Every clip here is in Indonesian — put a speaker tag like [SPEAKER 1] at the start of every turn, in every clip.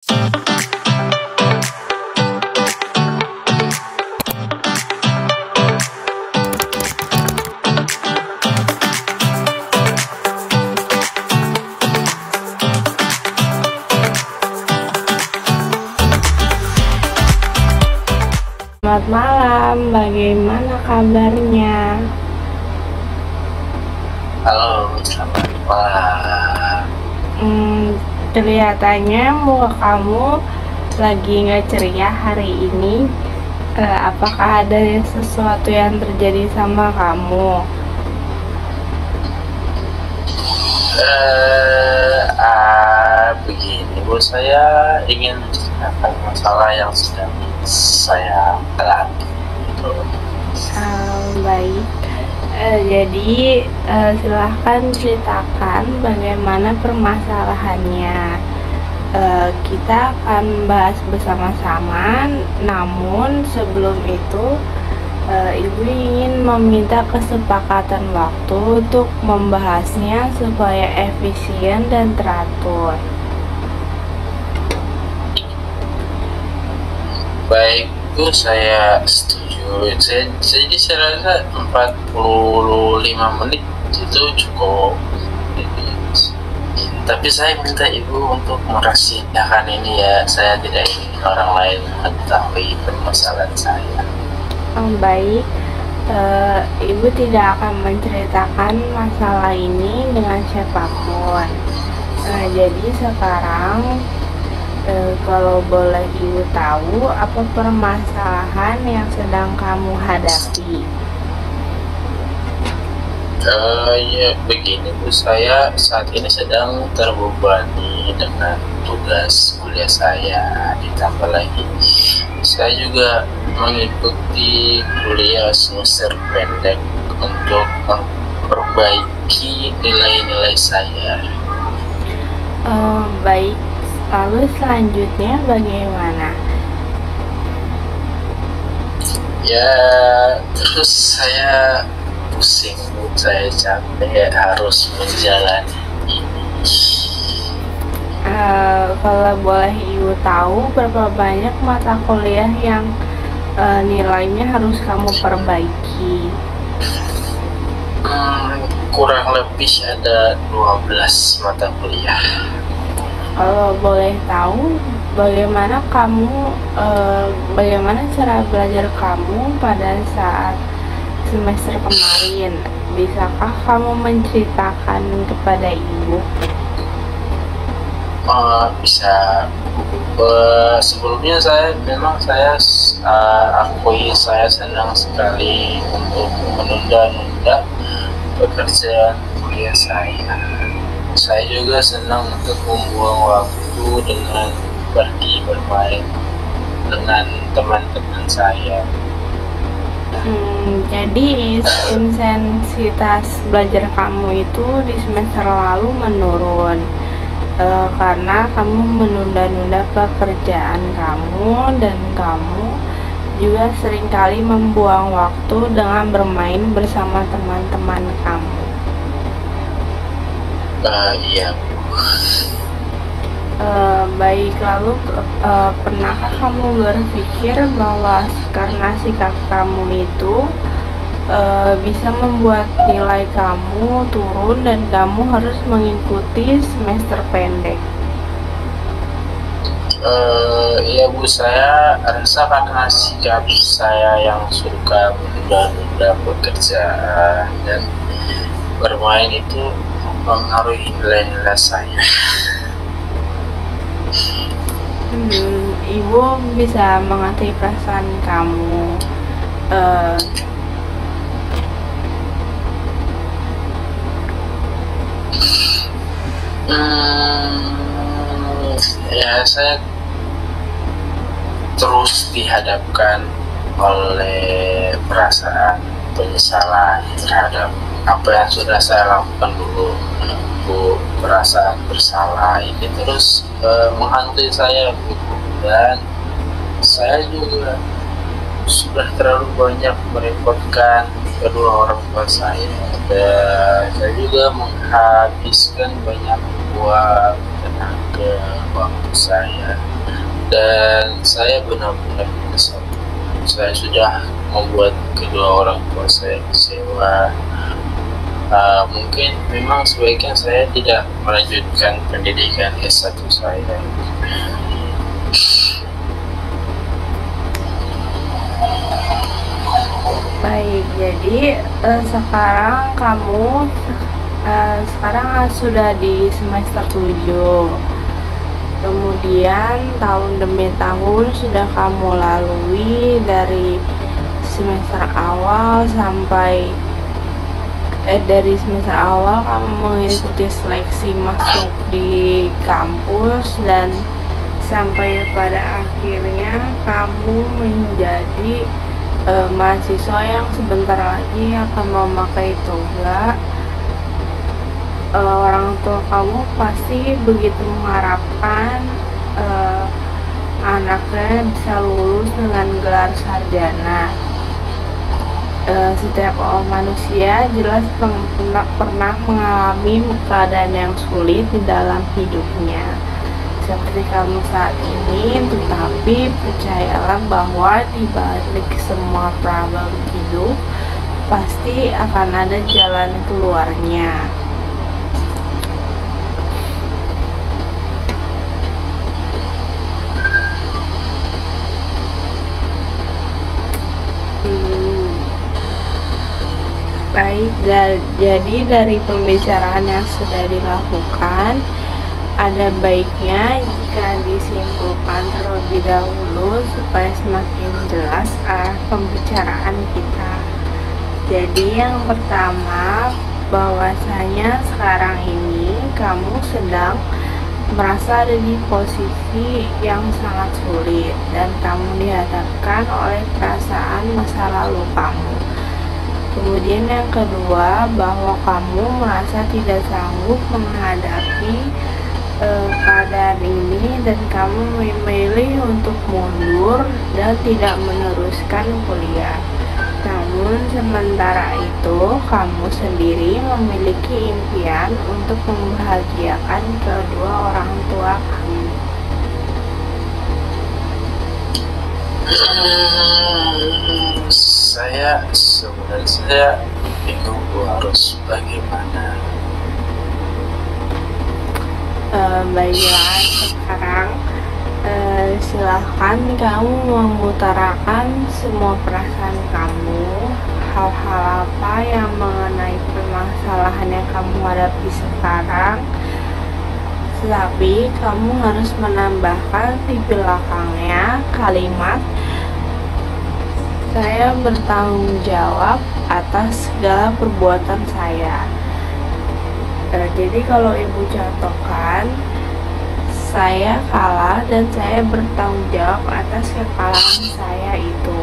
[SPEAKER 1] Selamat malam, bagaimana kabarnya?
[SPEAKER 2] Halo, selamat malam.
[SPEAKER 1] Kelihatannya muka kamu lagi nggak ceria hari ini. Apakah ada sesuatu yang terjadi sama kamu?
[SPEAKER 2] Begini Bu, saya ingin menceritakan masalah yang sedang saya alami.
[SPEAKER 1] Baik. Jadi silahkan ceritakan bagaimana permasalahannya. Kita akan bahas bersama-sama. Namun sebelum itu, Ibu ingin meminta kesepakatan waktu untuk membahasnya supaya efisien dan teratur.
[SPEAKER 2] Baik Bu, saya setuju. Jadi saya rasa 45 menit itu cukup. Tapi saya minta Ibu untuk merahasiakan ini ya. Saya tidak ingin orang lain mengetahui permasalahan saya.
[SPEAKER 1] Baik, Ibu tidak akan menceritakan masalah ini dengan siapapun. Jadi sekarang, kalau boleh Ibu tahu, apa permasalahan yang sedang kamu hadapi?
[SPEAKER 2] Ya begini Bu, saya saat ini sedang terbebani dengan tugas kuliah saya, ditambah lagi saya juga mengikuti kuliah semester pendek untuk memperbaiki nilai-nilai saya.
[SPEAKER 1] Baik, lalu selanjutnya bagaimana?
[SPEAKER 2] Ya terus saya pusing Bu, saya capek harus menjalani ini.
[SPEAKER 1] Kalau boleh Ibu tahu, berapa banyak mata kuliah yang nilainya harus kamu perbaiki?
[SPEAKER 2] Kurang lebih ada 12 mata kuliah.
[SPEAKER 1] Kalau boleh tahu, bagaimana cara belajar kamu pada saat semester kemarin? Bisakah kamu menceritakan kepada Ibu?
[SPEAKER 2] Bisa. Sebelumnya saya akui saya senang sekali untuk menunda-nunda pekerjaan kuliah saya. Saya juga senang untuk membuang waktu dengan pergi bermain dengan teman-teman saya.
[SPEAKER 1] Jadi intensitas belajar kamu itu di semester lalu menurun karena kamu menunda-nunda pekerjaan kamu, dan kamu juga seringkali membuang waktu dengan bermain bersama teman-teman kamu.
[SPEAKER 2] Iya.
[SPEAKER 1] Baik, lalu pernahkah kamu berpikir bahwa karena sikap kamu itu bisa membuat nilai kamu turun dan kamu harus mengikuti semester pendek?
[SPEAKER 2] Iya Bu, saya rasa karena sikap saya yang suka menunda-nunda pekerjaan dan bermain itu mempengaruhi nilai-nilai saya.
[SPEAKER 1] Ibu bisa mengerti perasaan kamu.
[SPEAKER 2] Ya saya terus dihadapkan oleh perasaan penyesalan terhadap apa yang sudah saya lakukan dulu. Bu, perasaan bersalah ini terus menghantui saya, Bu. Dan saya juga sudah terlalu banyak merepotkan kedua orang tua saya, dan saya juga menghabiskan banyak uang, tenaga, waktu saya dan saya benar-benar menyesal. Saya sudah membuat kedua orang tua saya kecewa. Mungkin memang sebaiknya saya tidak melanjutkan pendidikan S1 saya.
[SPEAKER 1] Baik, jadi sekarang kamu sudah di semester 7. Kemudian tahun demi tahun sudah kamu lalui dari semester awal sampai dari semester awal kamu mengikuti seleksi masuk di kampus dan sampai pada akhirnya kamu menjadi mahasiswa yang sebentar lagi akan memakai toga. Orang tua kamu pasti begitu mengharapkan anaknya bisa lulus dengan gelar sarjana. Setiap manusia jelas pernah mengalami keadaan yang sulit di dalam hidupnya seperti kamu saat ini, tetapi percayalah bahwa di balik semua problem hidup pasti akan ada jalan keluarnya. Baik, jadi dari pembicaraan yang sudah dilakukan, ada baiknya jika disimpulkan terlebih dahulu supaya semakin jelas arah pembicaraan kita. Jadi yang pertama, bahwasanya sekarang ini kamu sedang merasa ada di posisi yang sangat sulit dan kamu dihadapkan oleh perasaan masa lalu kamu. Kemudian yang kedua, bahwa kamu merasa tidak sanggup menghadapi keadaan ini dan kamu memilih untuk mundur dan tidak meneruskan kuliah. Namun sementara itu kamu sendiri memiliki impian untuk membahagiakan kedua orang tua kamu.
[SPEAKER 2] Saya sebenarnya bingung harus bagaimana.
[SPEAKER 1] Baiklah, sekarang silahkan kamu mengutarakan semua perasaan kamu, hal-hal apa yang mengenai permasalahan yang kamu hadapi sekarang. Tetapi kamu harus menambahkan di belakangnya kalimat "Saya bertanggung jawab atas segala perbuatan saya". Jadi kalau ibu contohkan, saya kalah dan saya bertanggung jawab atas kekalahan saya itu.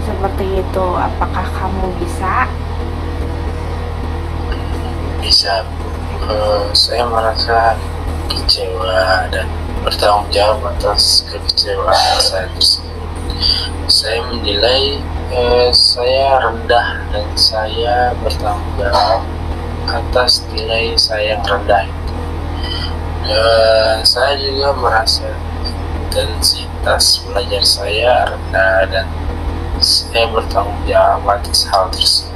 [SPEAKER 1] Seperti itu, apakah kamu bisa?
[SPEAKER 2] Bisa. Saya merasa kecewa dan bertanggung jawab atas kekecewaan saya tersebut. Saya menilai saya rendah dan saya bertanggung jawab atas nilai saya yang rendah itu. Saya juga merasa intensitas belajar saya rendah dan saya bertanggung jawab atas hal tersebut.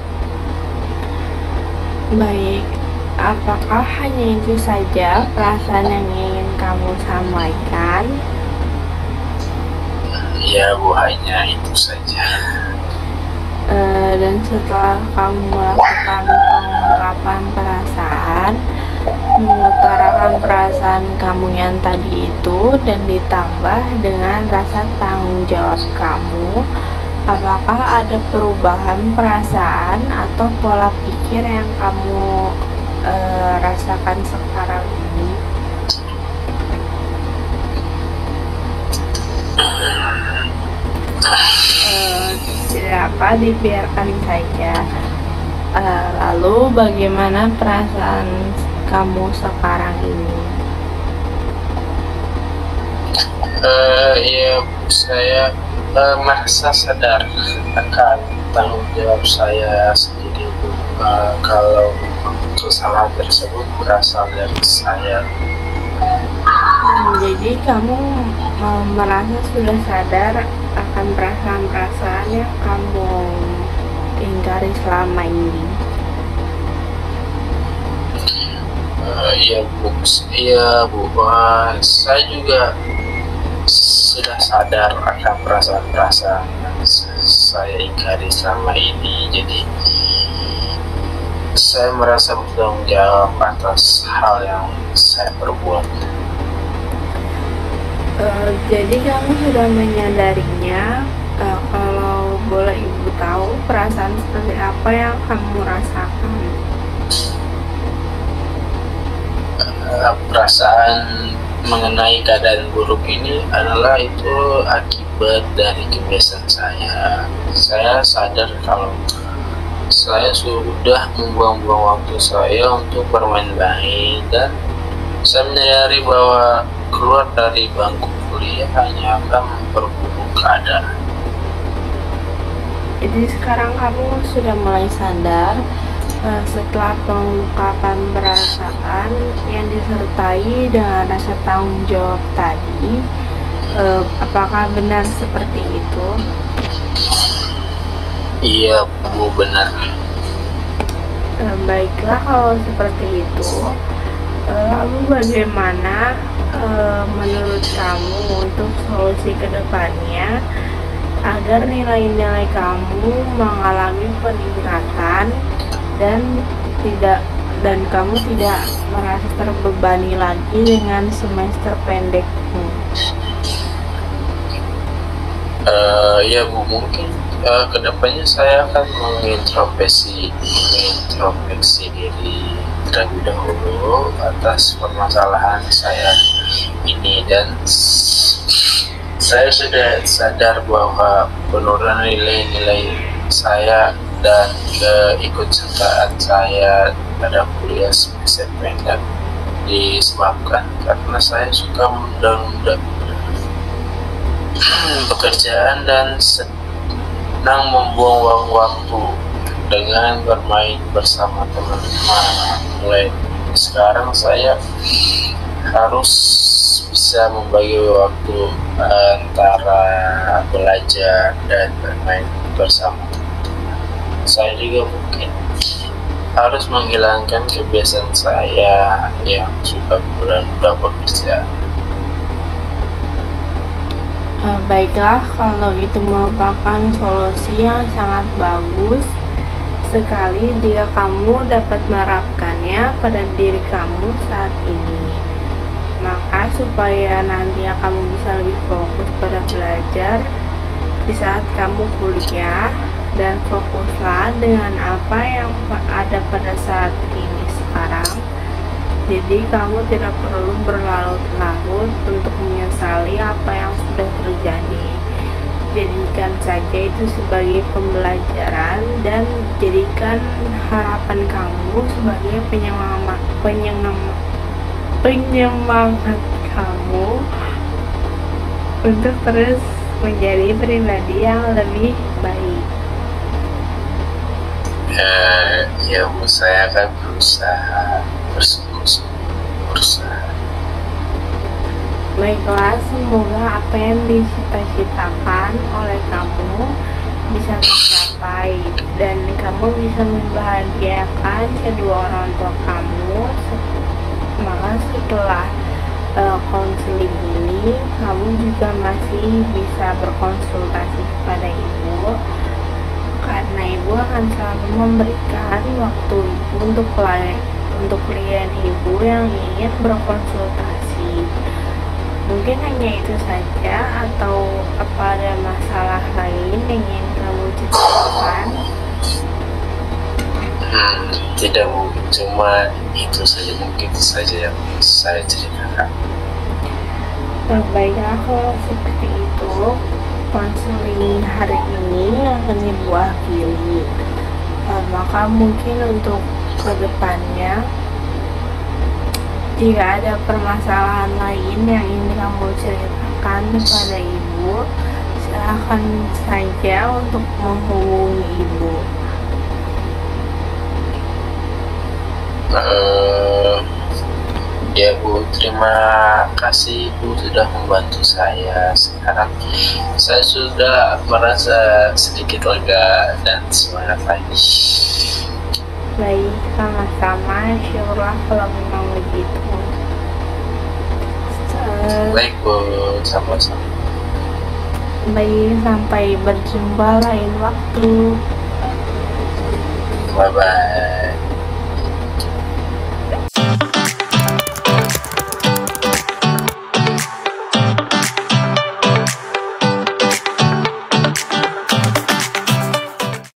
[SPEAKER 1] Baik, apakah hanya itu saja perasaan yang ingin kamu sampaikan?
[SPEAKER 2] Ya Bu, hanya itu saja.
[SPEAKER 1] Dan setelah kamu melakukan pengungkapan perasaan, mengutarakan perasaan kamu yang tadi itu dan ditambah dengan rasa tanggung jawab kamu, apakah ada perubahan perasaan atau pola pikir yang kamu rasakan sekarang ini? Tidak apa, dibiarkan saja. Lalu bagaimana perasaan kamu sekarang ini?
[SPEAKER 2] Ya, saya merasa sadar akan tanggung jawab saya sendiri. Kalau kesalahan tersebut berasal dari saya.
[SPEAKER 1] Jadi kamu merasa sudah sadar akan perasaan-perasaan yang kamu ingkari selama ini.
[SPEAKER 2] Iya bu, iya bu. Saya juga sudah sadar akan perasaan-perasaan yang saya ingkari selama ini. Jadi saya merasa bertanggung jawab atas hal yang saya perbuat.
[SPEAKER 1] Jadi kamu sudah menyadarinya. Kalau boleh ibu tahu, perasaan seperti apa yang kamu rasakan?
[SPEAKER 2] Perasaan mengenai keadaan buruk ini adalah itu akibat dari kebiasaan saya. Saya sadar kalau saya sudah membuang-buang waktu saya untuk bermain-main, dan saya menyadari bahwa keluar dari bangku kuliah hanya akan memperburuk keadaan.
[SPEAKER 1] Jadi sekarang kamu sudah mulai sadar setelah pengungkapan perasaan yang disertai dengan rasa tanggung jawab tadi. Apakah benar seperti itu?
[SPEAKER 2] Iya bu, benar.
[SPEAKER 1] Baiklah kalau seperti itu. Lalu bagaimana menurut kamu untuk solusi kedepannya agar nilai-nilai kamu mengalami peningkatan dan kamu tidak merasa terbebani lagi dengan semester pendekmu?
[SPEAKER 2] Ya bu, mungkin kedepannya saya akan mengintrospeksi diri terlebih dahulu atas permasalahan saya ini, dan saya sudah sadar bahwa penurunan nilai-nilai saya dan keikutsertaan saya pada kuliah semester pendek disebabkan karena saya suka menunda-nunda pekerjaan dan senang membuang waktu dengan bermain bersama teman-teman. Mulai sekarang saya harus bisa membagi waktu antara belajar dan bermain bersama. Saya juga mungkin harus menghilangkan kebiasaan saya yang suka menunda pekerjaan.
[SPEAKER 1] Baiklah, kalau itu merupakan solusi yang sangat bagus sekali jika kamu dapat menerapkannya pada diri kamu saat ini. Maka supaya nanti kamu bisa lebih fokus pada belajar di saat kamu kuliah, dan fokuslah dengan apa yang ada pada saat ini sekarang. Jadi kamu tidak perlu berlarut-larut untuk menyesali apa yang sudah terjadi. Jadikan saja itu sebagai pembelajaran dan jadikan harapan kamu sebagai penyemangat kamu untuk terus menjadi pribadi yang lebih baik.
[SPEAKER 2] Ya bu, saya akan berusaha berusaha.
[SPEAKER 1] Baiklah, semoga apa yang dicita-citakan oleh kamu bisa tercapai dan kamu bisa membahagiakan kedua orang tua kamu. Maka setelah konseling ini, kamu juga masih bisa berkonsultasi kepada ibu, karena ibu akan selalu memberikan waktu ibu untuk klien ibu yang ingin berkonsultasi. Mungkin hanya itu saja, atau apa ada masalah lain yang ingin kamu ceritakan?
[SPEAKER 2] Tidak bu, cuma itu saja, mungkin saja yang saya ceritakan.
[SPEAKER 1] Baiklah, kalau seperti itu konseling hari ini akan ibu akhiri. Maka mungkin untuk kedepannya, jika ada permasalahan lain yang ingin kamu ceritakan kepada ibu, silahkan saja untuk menghubungi ibu.
[SPEAKER 2] Ya Bu, terima kasih Bu sudah membantu saya. Sekarang saya sudah merasa sedikit lega dan semangat lagi.
[SPEAKER 1] Baik, sama-sama. Insyaallah kalau memang begitu.
[SPEAKER 2] Baik Bu, sama-sama.
[SPEAKER 1] Baik, sampai berjumpa lain waktu.
[SPEAKER 2] Bye-bye.